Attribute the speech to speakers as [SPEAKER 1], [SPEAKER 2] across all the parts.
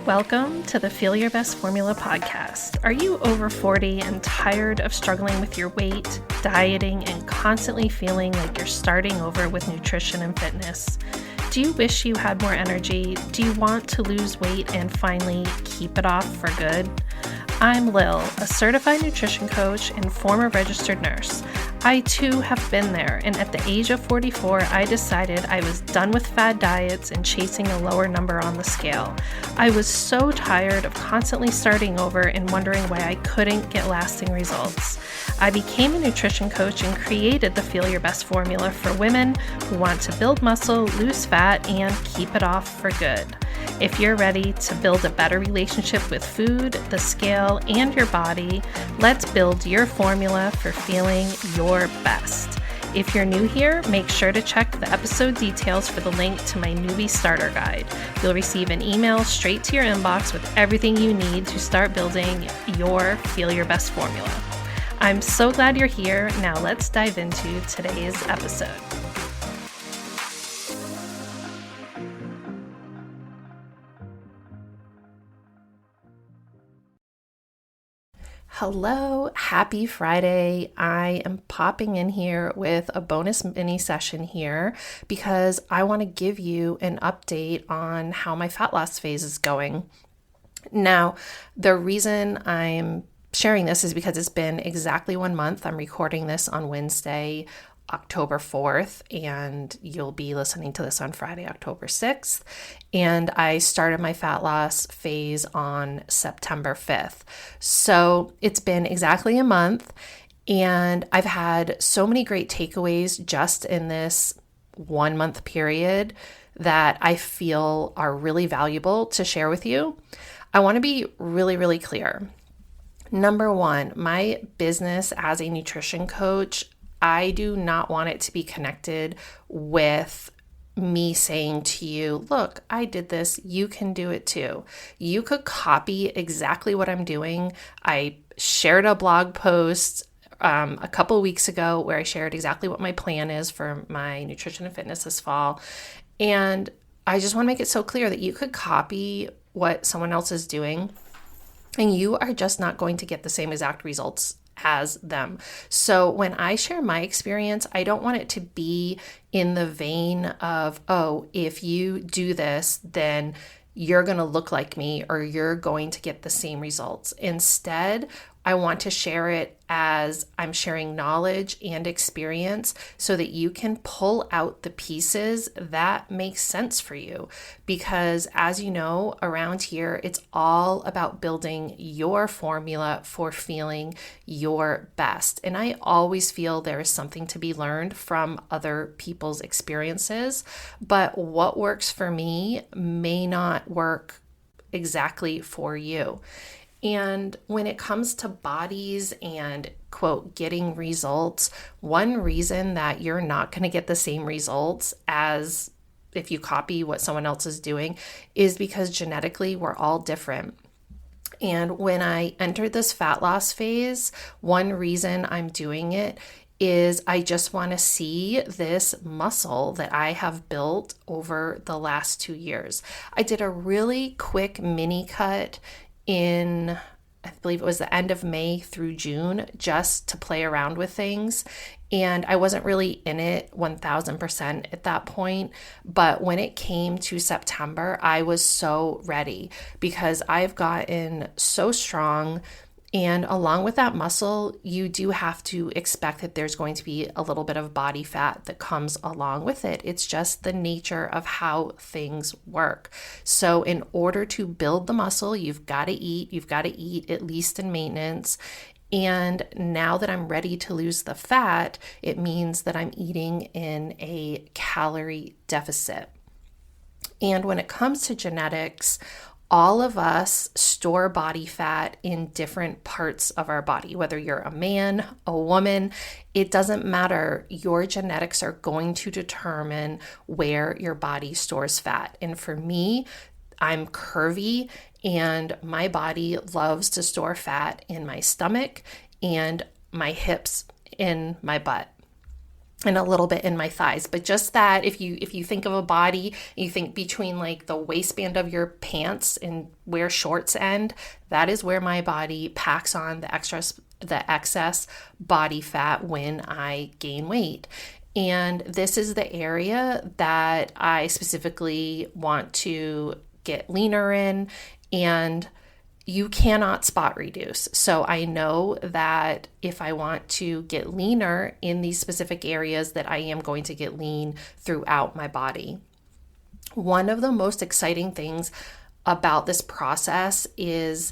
[SPEAKER 1] Welcome to the Feel Your Best Formula podcast. Are you over 40 and tired of struggling with your weight, dieting, and constantly feeling like you're starting over with nutrition and fitness? Do you wish you had more energy? Do you want to lose weight and finally keep it off for good? I'm Lil, a certified nutrition coach and former registered nurse. I too have been there, and at the age of 44, I decided I was done with fad diets and chasing a lower number on the scale. I was so tired of constantly starting over and wondering why I couldn't get lasting results. I became a nutrition coach and created the Feel Your Best formula for women who want to build muscle, lose fat, and keep it off for good. If you're ready to build a better relationship with food, the scale, and your body, let's build your formula for feeling your best. If you're new here, make sure to check the episode details for the link to my newbie starter guide. You'll receive an email straight to your inbox with everything you need to start building your Feel Your Best formula. I'm so glad you're here. Now let's dive into today's episode. Hello, happy Friday. I am popping in here with a bonus mini session here because I want to give you an update on how my fat loss phase is going. Now, the reason I'm sharing this is because it's been exactly 1 month. I'm recording this on Wednesday, October 4th, and you'll be listening to this on Friday, October 6th. And I started my fat loss phase on September 5th. So it's been exactly a month, and I've had so many great takeaways just in this 1 month period that I feel are really valuable to share with you. I want to be really, really clear. Number one, my business as a nutrition coach, I do not want it to be connected with me saying to you, look, I did this, you can do it too. You could copy exactly what I'm doing. I shared a blog post a couple of weeks ago where I shared exactly what my plan is for my nutrition and fitness this fall. And I just want to make it so clear that you could copy what someone else is doing, and you are just not going to get the same exact results as them. So when I share my experience, I don't want it to be in the vein of, oh, if you do this, then you're going to look like me or you're going to get the same results. Instead, I want to share it as I'm sharing knowledge and experience so that you can pull out the pieces that make sense for you. Because as you know, around here, it's all about building your formula for feeling your best. And I always feel there is something to be learned from other people's experiences, but what works for me may not work exactly for you. And when it comes to bodies and, quote, getting results, one reason that you're not going to get the same results as if you copy what someone else is doing is because genetically we're all different. And when I entered this fat loss phase, one reason I'm doing it is I just want to see this muscle that I have built over the last 2 years. I did a really quick mini cut in, I believe it was the end of May through June, just to play around with things. And I wasn't really in it 1000% at that point. But when it came to September, I was so ready because I've gotten so strong. And along with that muscle, you do have to expect that there's going to be a little bit of body fat that comes along with it. It's just the nature of how things work. So in order to build the muscle, you've got to eat. You've got to eat at least in maintenance. And now that I'm ready to lose the fat, it means that I'm eating in a calorie deficit. And when it comes to genetics, all of us store body fat in different parts of our body, whether you're a man, a woman, it doesn't matter. Your genetics are going to determine where your body stores fat. And for me, I'm curvy and my body loves to store fat in my stomach and my hips in my butt and a little bit in my thighs. But just that, if you think of a body, you think between like the waistband of your pants and where shorts end, that is where my body packs on the excess body fat when I gain weight. And this is the area that I specifically want to get leaner in, and you cannot spot reduce. So I know that if I want to get leaner in these specific areas, that I am going to get lean throughout my body. One of the most exciting things about this process is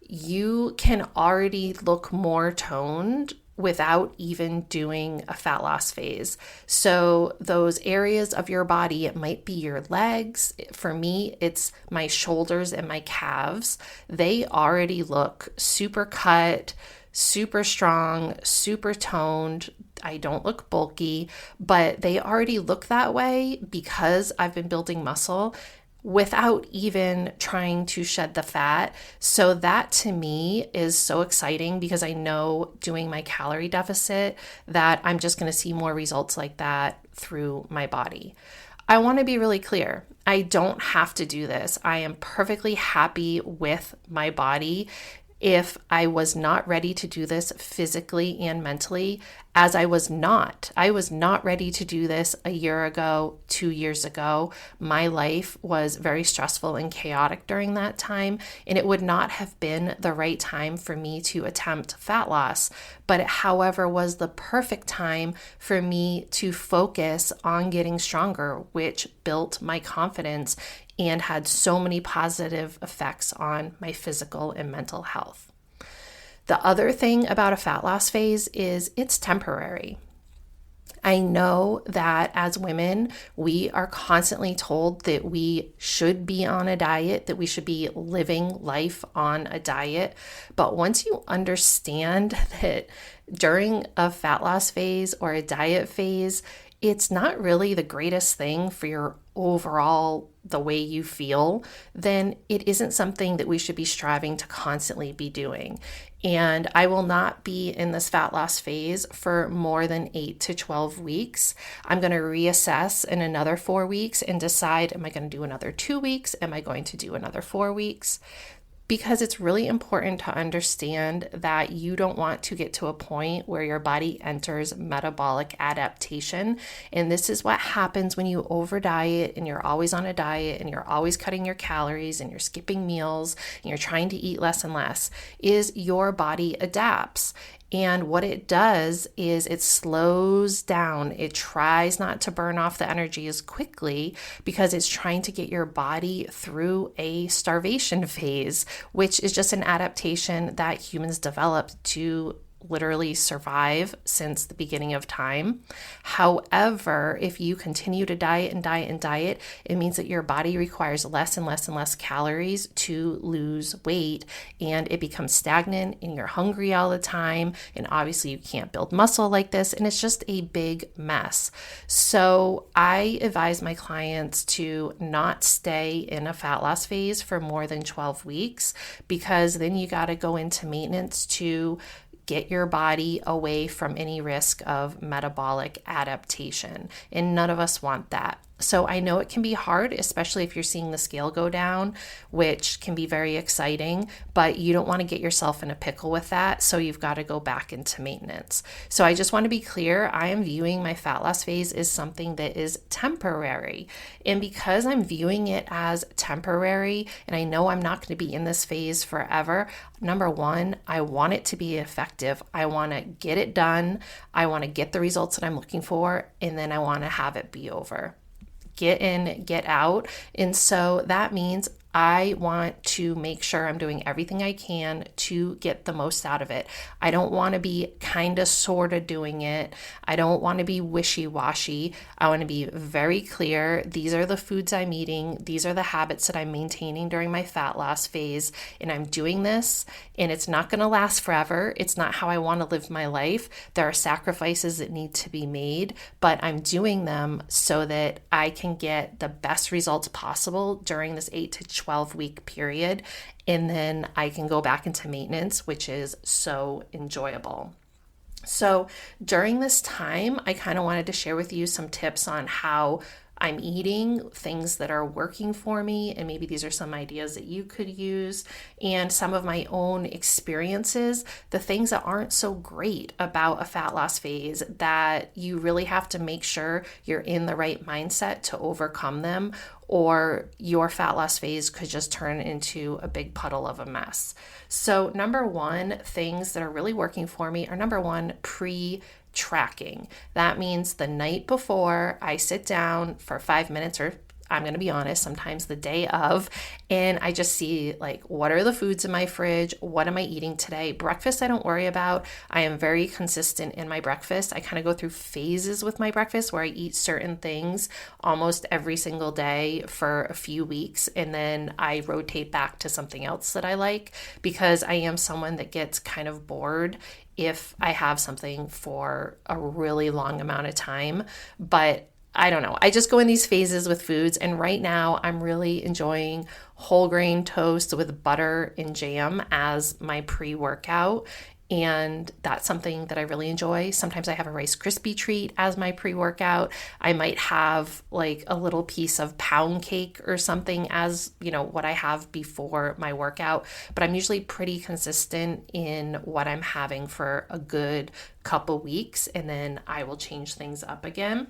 [SPEAKER 1] you can already look more toned without even doing a fat loss phase. So those areas of your body, it might be your legs. For me, it's my shoulders and my calves. They already look super cut, super strong, super toned. I don't look bulky, but they already look that way because I've been building muscle without even trying to shed the fat. So that to me is so exciting because I know doing my calorie deficit that I'm just going to see more results like that through my body. I want to be really clear. I don't have to do this. I am perfectly happy with my body. If I was not ready to do this physically and mentally, as I was not ready to do this a year ago, 2 years ago. My life was very stressful and chaotic during that time, and it would not have been the right time for me to attempt fat loss. But it, however, was the perfect time for me to focus on getting stronger, which built my confidence and had so many positive effects on my physical and mental health. The other thing about a fat loss phase is it's temporary. I know that as women, we are constantly told that we should be on a diet, that we should be living life on a diet. But once you understand that during a fat loss phase or a diet phase, it's not really the greatest thing for your overall, the way you feel, then it isn't something that we should be striving to constantly be doing. And I will not be in this fat loss phase for more than 8 to 12 weeks. I'm going to reassess in another 4 weeks and decide, am I going to do another 2 weeks? Am I going to do another 4 weeks? Because it's really important to understand that you don't want to get to a point where your body enters metabolic adaptation. And this is what happens when you over diet and you're always on a diet and you're always cutting your calories and you're skipping meals and you're trying to eat less and less, is your body adapts. And what it does is it slows down. It tries not to burn off the energy as quickly because it's trying to get your body through a starvation phase, which is just an adaptation that humans developed to literally survive since the beginning of time. However, if you continue to diet and diet and diet, it means that your body requires less and less and less calories to lose weight, and it becomes stagnant and you're hungry all the time. And obviously you can't build muscle like this, and it's just a big mess. So I advise my clients to not stay in a fat loss phase for more than 12 weeks, because then you got to go into maintenance to get your body away from any risk of metabolic adaptation. And none of us want that. So I know it can be hard, especially if you're seeing the scale go down, which can be very exciting, but you don't want to get yourself in a pickle with that. So you've got to go back into maintenance. So I just want to be clear, I am viewing my fat loss phase as something that is temporary. And because I'm viewing it as temporary, and I know I'm not going to be in this phase forever, number one, I want it to be effective. I want to get it done. I want to get the results that I'm looking for, and then I want to have it be over. Get in, get out. And so that means I want to make sure I'm doing everything I can to get the most out of it. I don't want to be kind of sort of doing it. I don't want to be wishy-washy. I want to be very clear. These are the foods I'm eating. These are the habits that I'm maintaining during my fat loss phase. And I'm doing this, and it's not going to last forever. It's not how I want to live my life. There are sacrifices that need to be made, but I'm doing them so that I can get the best results possible during this 8 to 12-week period. And then I can go back into maintenance, which is so enjoyable. So during this time, I kind of wanted to share with you some tips on how I'm eating, things that are working for me, and maybe these are some ideas that you could use, and some of my own experiences, the things that aren't so great about a fat loss phase that you really have to make sure you're in the right mindset to overcome them, or your fat loss phase could just turn into a big puddle of a mess. So number one, things that are really working for me are number one, tracking. That means the night before I sit down for 5 minutes, or I'm going to be honest, sometimes the day of, and I just see like, what are the foods in my fridge? What am I eating today? Breakfast, I don't worry about. I am very consistent in my breakfast. I kind of go through phases with my breakfast where I eat certain things almost every single day for a few weeks, and then I rotate back to something else that I like, because I am someone that gets kind of bored if I have something for a really long amount of time. But I don't know. I just go in these phases with foods. And right now I'm really enjoying whole grain toast with butter and jam as my pre-workout. And that's something that I really enjoy. Sometimes I have a Rice Krispie treat as my pre-workout. I might have like a little piece of pound cake or something as, what I have before my workout. But I'm usually pretty consistent in what I'm having for a good couple weeks, and then I will change things up again.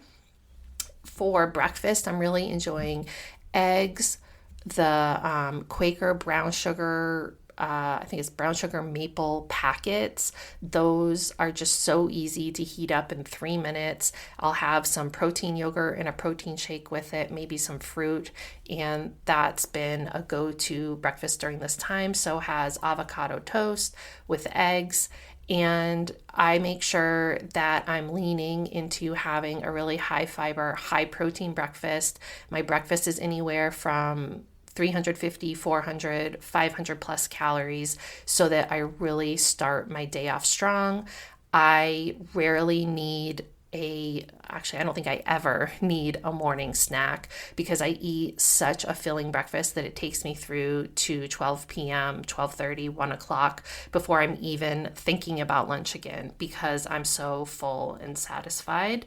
[SPEAKER 1] For breakfast, I'm really enjoying eggs, the Quaker brown sugar, I think it's brown sugar maple packets. Those are just so easy to heat up in 3 minutes. I'll have some protein yogurt and a protein shake with it, maybe some fruit, and that's been a go-to breakfast during this time. So has avocado toast with eggs. And I make sure that I'm leaning into having a really high fiber, high protein breakfast. My breakfast is anywhere from 350, 400, 500 plus calories, so that I really start my day off strong. I rarely need I don't think I ever need a morning snack, because I eat such a filling breakfast that it takes me through to 12 p.m., 12:30, 1 o'clock before I'm even thinking about lunch again, because I'm so full and satisfied.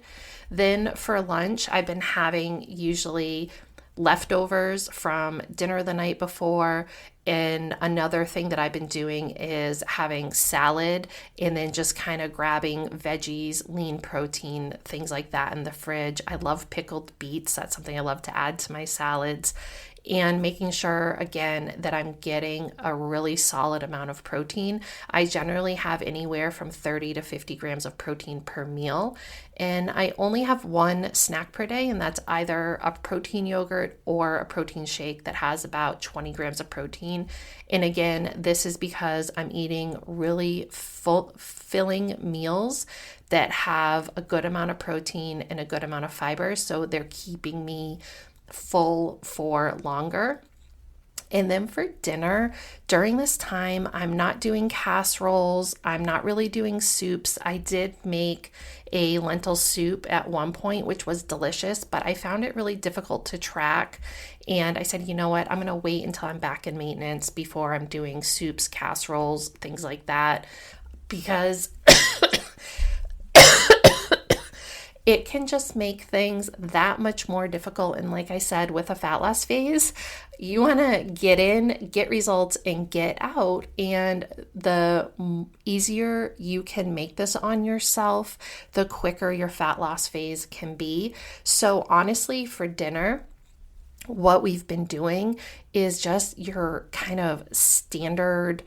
[SPEAKER 1] Then for lunch, I've been having usually leftovers from dinner the night before. And another thing that I've been doing is having salad, and then just kind of grabbing veggies, lean protein, things like that in the fridge. I love pickled beets. That's something I love to add to my salads. And making sure, again, that I'm getting a really solid amount of protein. I generally have anywhere from 30 to 50 grams of protein per meal. And I only have one snack per day, and that's either a protein yogurt or a protein shake that has about 20 grams of protein. And again, this is because I'm eating really filling meals that have a good amount of protein and a good amount of fiber. So they're keeping me full for longer. And then for dinner, during this time, I'm not doing casseroles. I'm not really doing soups. I did make a lentil soup at one point, which was delicious, but I found it really difficult to track. And I said, you know what, I'm going to wait until I'm back in maintenance before I'm doing soups, casseroles, things like that, because it can just make things that much more difficult. And like I said, with a fat loss phase, you want to get in, get results, and get out. And the easier you can make this on yourself, the quicker your fat loss phase can be. So honestly, for dinner, what we've been doing is just your kind of standard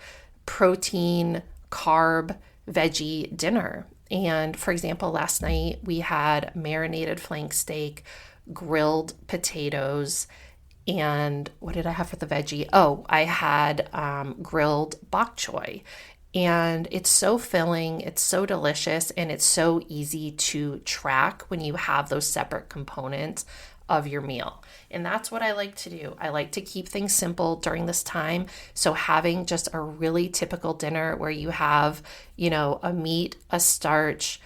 [SPEAKER 1] protein, carb, veggie dinner. And for example, last night we had marinated flank steak, grilled potatoes, and what did I have for the veggie? Oh, I had grilled bok choy. And it's so filling, it's so delicious, and it's so easy to track when you have those separate components of your meal. And that's what I like to do. I like to keep things simple during this time. So having just a really typical dinner where you have, a meat, a starch,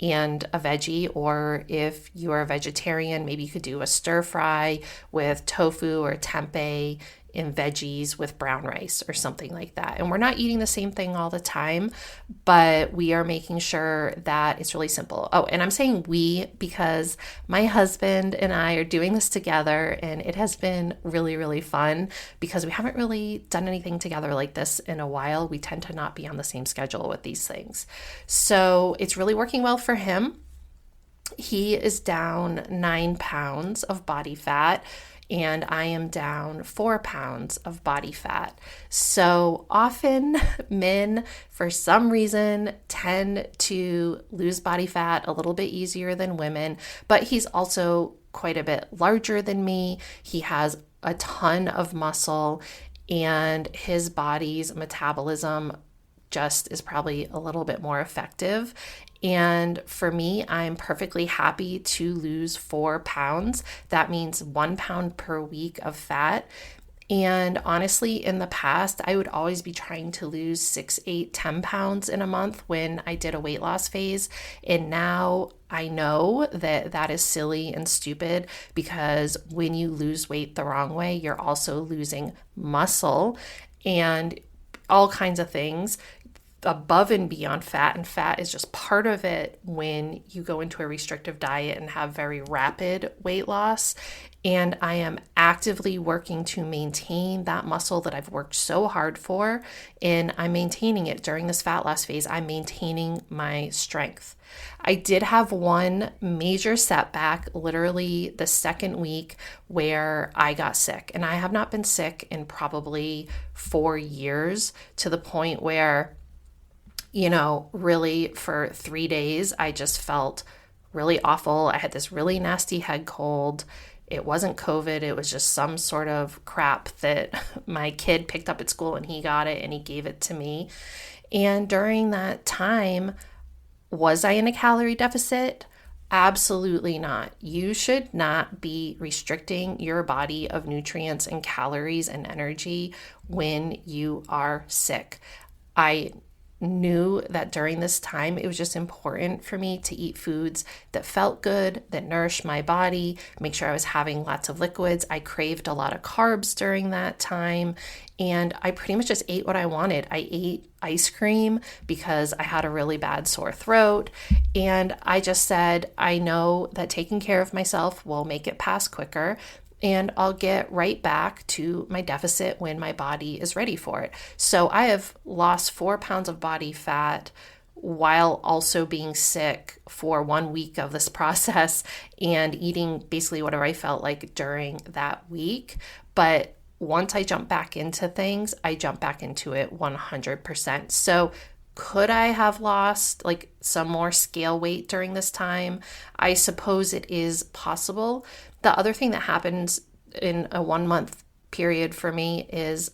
[SPEAKER 1] and a veggie, or if you are a vegetarian, maybe you could do a stir fry with tofu or tempeh in veggies with brown rice or something like that. And we're not eating the same thing all the time, but we are making sure that it's really simple. Oh, and I'm saying we because my husband and I are doing this together, and it has been really, really fun because we haven't really done anything together like this in a while. We tend to not be on the same schedule with these things. So it's really working well for him. He is down 9 pounds of body fat, and I am down 4 pounds of body fat. So often men, for some reason, tend to lose body fat a little bit easier than women, but he's also quite a bit larger than me. He has a ton of muscle, and his body's metabolism just is probably a little bit more effective. And for me, I'm perfectly happy to lose 4 pounds. That means 1 pound per week of fat. And honestly, in the past, I would always be trying to lose 6, 8, 10 pounds in a month when I did a weight loss phase. And now I know that that is silly and stupid, because when you lose weight the wrong way, you're also losing muscle and all kinds of things above and beyond fat, and fat is just part of it when you go into a restrictive diet and have very rapid weight loss. And I am actively working to maintain that muscle that I've worked so hard for, and I'm maintaining it during this fat loss phase. I'm maintaining my strength. I did have one major setback literally the second week where I got sick, and I have not been sick in probably 4 years, to the point where really for 3 days, I just felt really awful. I had this really nasty head cold. It wasn't COVID. It was just some sort of crap that my kid picked up at school, and he got it and he gave it to me. And during that time, was I in a calorie deficit? Absolutely not. You should not be restricting your body of nutrients and calories and energy when you are sick. I knew that during this time, it was just important for me to eat foods that felt good, that nourished my body, make sure I was having lots of liquids. I craved a lot of carbs during that time, and I pretty much just ate what I wanted. I ate ice cream because I had a really bad sore throat, and I just said, I know that taking care of myself will make it pass quicker, and I'll get right back to my deficit when my body is ready for it. So I have lost 4 pounds of body fat while also being sick for 1 week of this process and eating basically whatever I felt like during that week. But once I jump back into things, I jump back into it 100%. So could I have lost like some more scale weight during this time? I suppose it is possible. The other thing that happens in a 1 month period for me is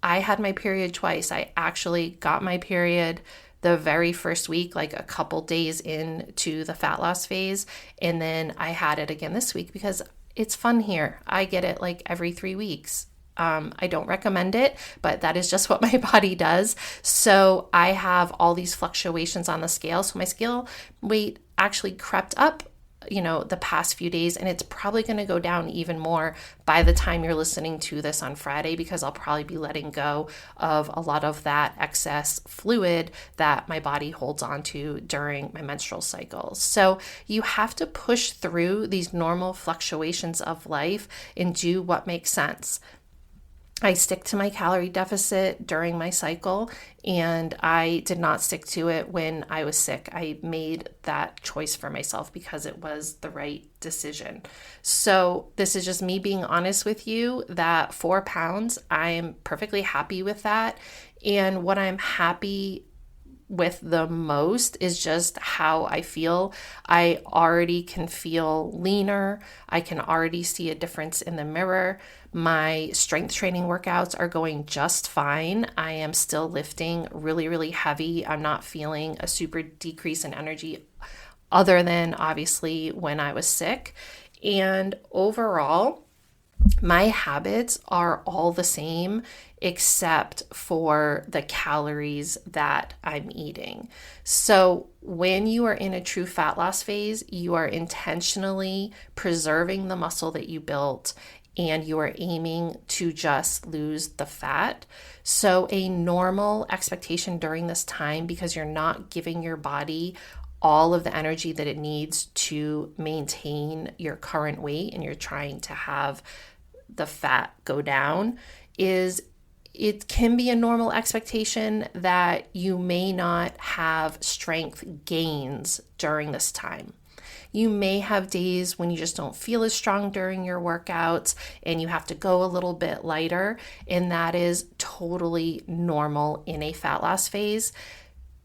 [SPEAKER 1] I had my period twice. I actually got my period the very first week, like a couple days into the fat loss phase. And then I had it again this week because it's fun here. I get it like every 3 weeks. I don't recommend it, but that is just what my body does. So I have all these fluctuations on the scale. So my scale weight actually crept up, the past few days, and it's probably going to go down even more by the time you're listening to this on Friday, because I'll probably be letting go of a lot of that excess fluid that my body holds on to during my menstrual cycles. So you have to push through these normal fluctuations of life and do what makes sense. I stick to my calorie deficit during my cycle, and I did not stick to it when I was sick. I made that choice for myself because it was the right decision. So this is just me being honest with you that 4 pounds, I'm perfectly happy with that. And what I'm happy with the most is just how I feel. I already can feel leaner. I can already see a difference in the mirror. My strength training workouts are going just fine. I am still lifting really, really heavy. I'm not feeling a super decrease in energy other than obviously when I was sick. And overall, my habits are all the same except for the calories that I'm eating. So when you are in a true fat loss phase, you are intentionally preserving the muscle that you built and you are aiming to just lose the fat. So a normal expectation during this time, because you're not giving your body all of the energy that it needs to maintain your current weight and you're trying to have the fat go down, is it can be a normal expectation that you may not have strength gains during this time. You may have days when you just don't feel as strong during your workouts and you have to go a little bit lighter, and that is totally normal in a fat loss phase.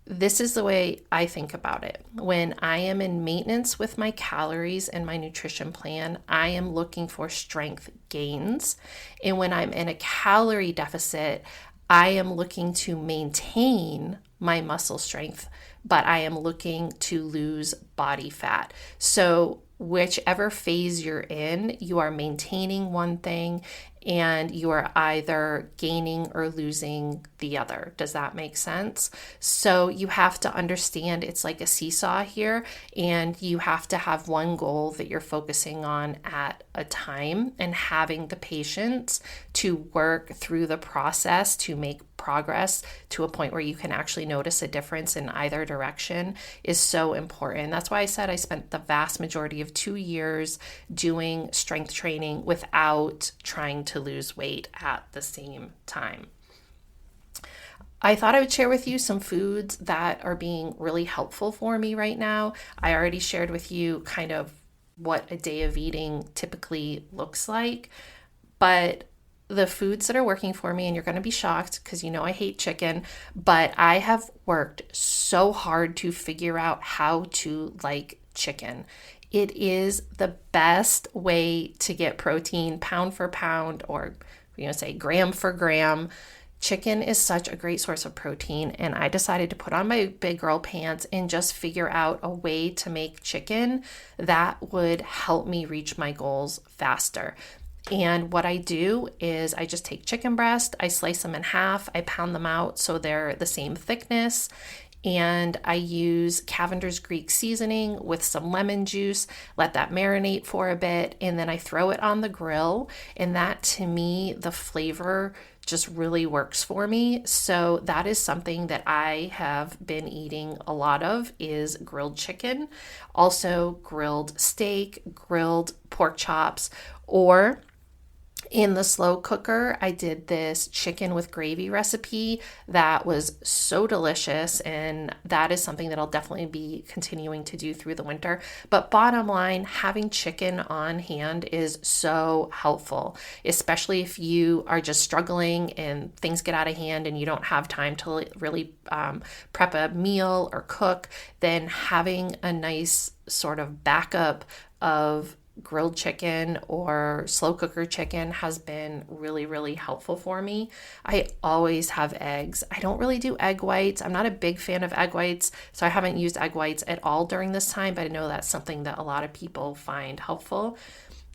[SPEAKER 1] This is the way I think about it. When I am in maintenance with my calories and my nutrition plan, I am looking for strength gains. And when I'm in a calorie deficit, I am looking to maintain my muscle strength, but I am looking to lose body fat. So whichever phase you're in, you are maintaining one thing and you are either gaining or losing the other. Does that make sense? So you have to understand it's like a seesaw here, and you have to have one goal that you're focusing on at a time, and having the patience to work through the process to make progress to a point where you can actually notice a difference in either direction is so important. That's why I said I spent the vast majority of 2 years doing strength training without trying to lose weight at the same time. I thought I would share with you some foods that are being really helpful for me right now. I already shared with you kind of what a day of eating typically looks like, but the foods that are working for me, and you're going to be shocked because you know I hate chicken, but I have worked so hard to figure out how to like chicken. It is the best way to get protein pound for pound, or say gram for gram. Chicken is such a great source of protein, and I decided to put on my big girl pants and just figure out a way to make chicken that would help me reach my goals faster. And what I do is I just take chicken breast, I slice them in half, I pound them out so they're the same thickness, and I use Cavender's Greek seasoning with some lemon juice, let that marinate for a bit, and then I throw it on the grill, and that, to me, the flavor just really works for me. So that is something that I have been eating a lot of, is grilled chicken, also grilled steak, grilled pork chops, or in the slow cooker, I did this chicken with gravy recipe that was so delicious, and that is something that I'll definitely be continuing to do through the winter. But bottom line, having chicken on hand is so helpful, especially if you are just struggling and things get out of hand and you don't have time to really prep a meal or cook. Then having a nice sort of backup of grilled chicken or slow cooker chicken has been really, really helpful for me. I always have eggs. I don't really do egg whites. I'm not a big fan of egg whites, so I haven't used egg whites at all during this time, but I know that's something that a lot of people find helpful.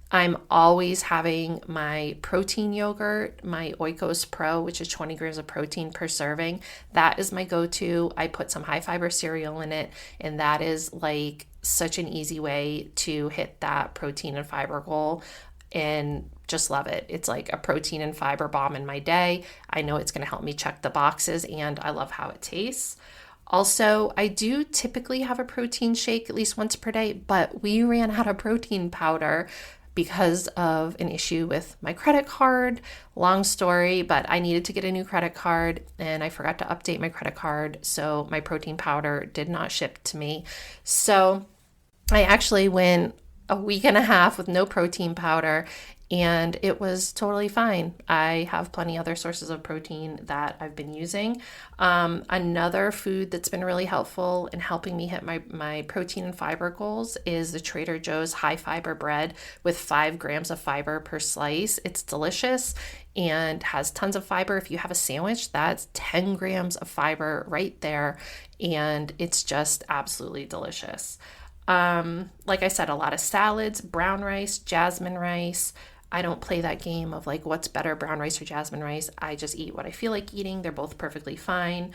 [SPEAKER 1] I'm always having my protein yogurt, my Oikos Pro, which is 20 grams of protein per serving. That is my go-to. I put some high fiber cereal in it, and that is like such an easy way to hit that protein and fiber goal, and just love it. It's like a protein and fiber bomb in my day. I know it's going to help me check the boxes, and I love how it tastes. Also, I do typically have a protein shake at least once per day, but we ran out of protein powder because of an issue with my credit card. Long story, but I needed to get a new credit card and I forgot to update my credit card, so my protein powder did not ship to me. So I actually went a week and a half with no protein powder, and it was totally fine. I have plenty other sources of protein that I've been using. Another food that's been really helpful in helping me hit my protein and fiber goals is the Trader Joe's high fiber bread with 5 grams of fiber per slice. It's delicious and has tons of fiber. If you have a sandwich, that's 10 grams of fiber right there, and it's just absolutely delicious. Like I said, a lot of salads, brown rice, jasmine rice. I don't play that game of like what's better, brown rice or jasmine rice. I just eat what I feel like eating. They're both perfectly fine.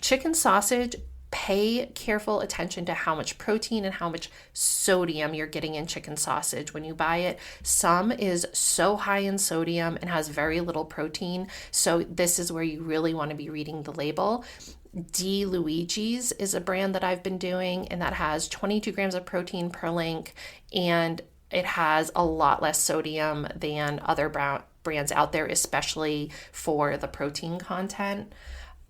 [SPEAKER 1] Chicken sausage Pay careful attention to how much protein and how much sodium you're getting in chicken sausage when you buy it. Some is so high in sodium and has very little protein. So this is where you really want to be reading the label. D. Luigi's is a brand that I've been doing, and that has 22 grams of protein per link, and it has a lot less sodium than other brands out there, especially for the protein content.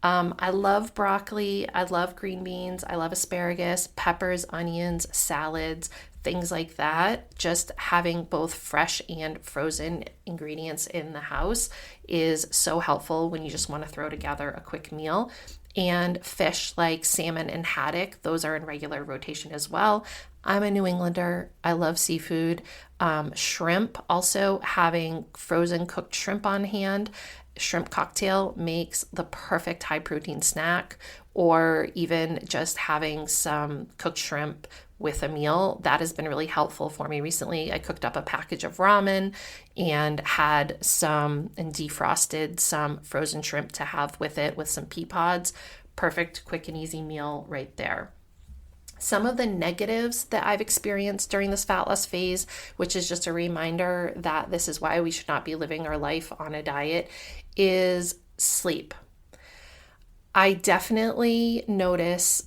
[SPEAKER 1] I love broccoli, I love green beans, I love asparagus, peppers, onions, salads, things like that. Just having both fresh and frozen ingredients in the house is so helpful when you just want to throw together a quick meal. And fish like salmon and haddock, those are in regular rotation as well. I'm a New Englander. I love seafood. Shrimp, also having frozen cooked shrimp on hand. Shrimp cocktail makes the perfect high protein snack, or even just having some cooked shrimp with a meal. That has been really helpful for me recently. I cooked up a package of ramen and had some and defrosted some frozen shrimp to have with it with some pea pods. Perfect, quick and easy meal right there. Some of the negatives that I've experienced during this fat loss phase, which is just a reminder that this is why we should not be living our life on a diet, is sleep. I definitely notice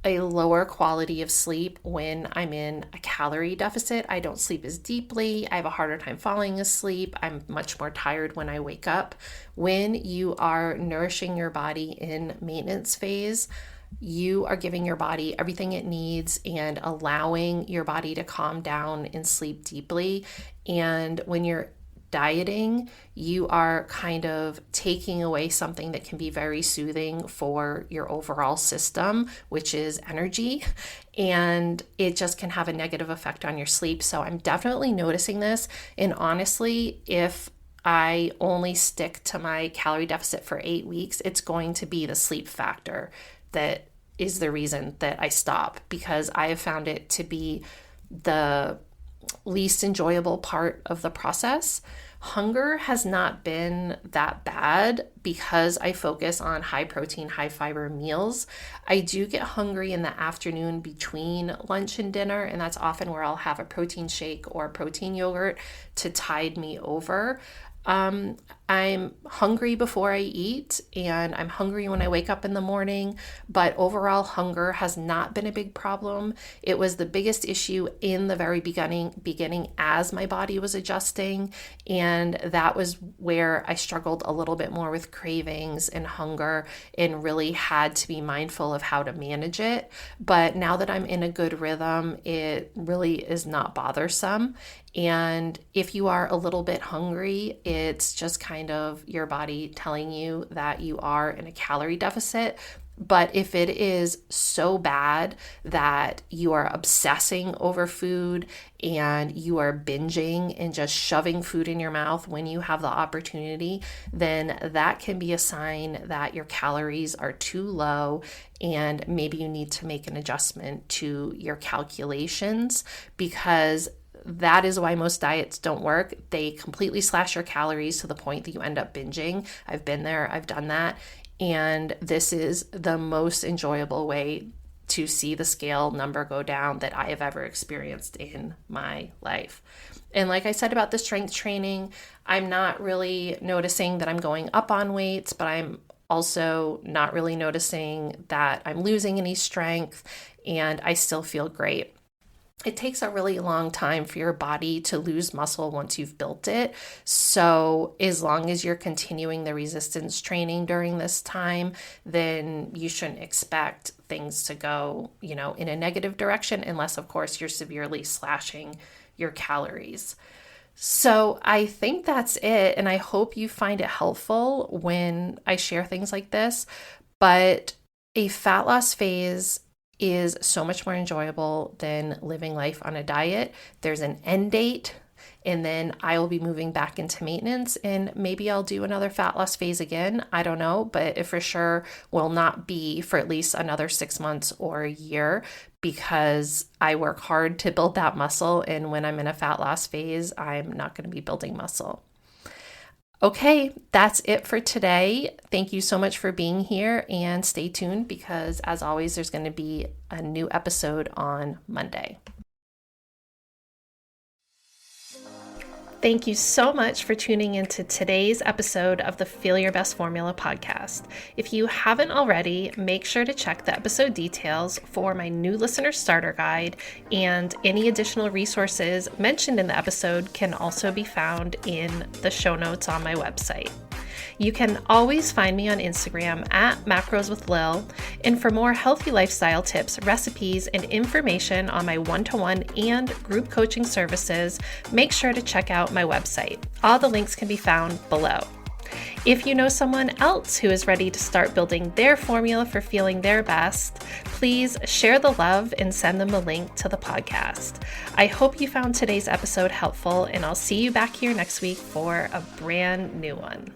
[SPEAKER 1] a lower quality of sleep when I'm in a calorie deficit. I don't sleep as deeply. I have a harder time falling asleep. I'm much more tired when I wake up. When you are nourishing your body in maintenance phase, you are giving your body everything it needs and allowing your body to calm down and sleep deeply. And when you're dieting, you are kind of taking away something that can be very soothing for your overall system, which is energy, and it just can have a negative effect on your sleep. So I'm definitely noticing this. And honestly, if I only stick to my calorie deficit for 8 weeks, it's going to be the sleep factor that is the reason that I stop, because I have found it to be the least enjoyable part of the process. Hunger has not been that bad because I focus on high protein, high fiber meals. I do get hungry in the afternoon between lunch and dinner, and that's often where I'll have a protein shake or protein yogurt to tide me over. I'm hungry before I eat, and I'm hungry when I wake up in the morning, but overall hunger has not been a big problem. It was the biggest issue in the very beginning as my body was adjusting, and that was where I struggled a little bit more with cravings and hunger and really had to be mindful of how to manage it. But now that I'm in a good rhythm, it really is not bothersome. And if you are a little bit hungry, it's just kind of your body telling you that you are in a calorie deficit. But if it is so bad that you are obsessing over food and you are binging and just shoving food in your mouth when you have the opportunity, then that can be a sign that your calories are too low and maybe you need to make an adjustment to your calculations, because that is why most diets don't work. They completely slash your calories to the point that you end up binging. I've been there, I've done that. And this is the most enjoyable way to see the scale number go down that I have ever experienced in my life. And like I said about the strength training, I'm not really noticing that I'm going up on weights, but I'm also not really noticing that I'm losing any strength, and I still feel great. It takes a really long time for your body to lose muscle once you've built it. So as long as you're continuing the resistance training during this time, then you shouldn't expect things to go, in a negative direction, unless of course you're severely slashing your calories. So I think that's it. And I hope you find it helpful when I share things like this. But a fat loss phase is so much more enjoyable than living life on a diet. There's an end date, and then I will be moving back into maintenance, and maybe I'll do another fat loss phase again. I don't know, but it for sure will not be for at least another 6 months or a year, because I work hard to build that muscle. And when I'm in a fat loss phase, I'm not going to be building muscle. Okay, that's it for today. Thank you so much for being here, and stay tuned because, as always, there's going to be a new episode on Monday. Thank you so much for tuning into today's episode of the Feel Your Best Formula podcast. If you haven't already, make sure to check the episode details for my new listener starter guide, and any additional resources mentioned in the episode can also be found in the show notes on my website. You can always find me on Instagram at Macros with Lil, and for more healthy lifestyle tips, recipes, and information on my one-to-one and group coaching services, make sure to check out my website. All the links can be found below. If you know someone else who is ready to start building their formula for feeling their best, please share the love and send them the link to the podcast. I hope you found today's episode helpful, and I'll see you back here next week for a brand new one.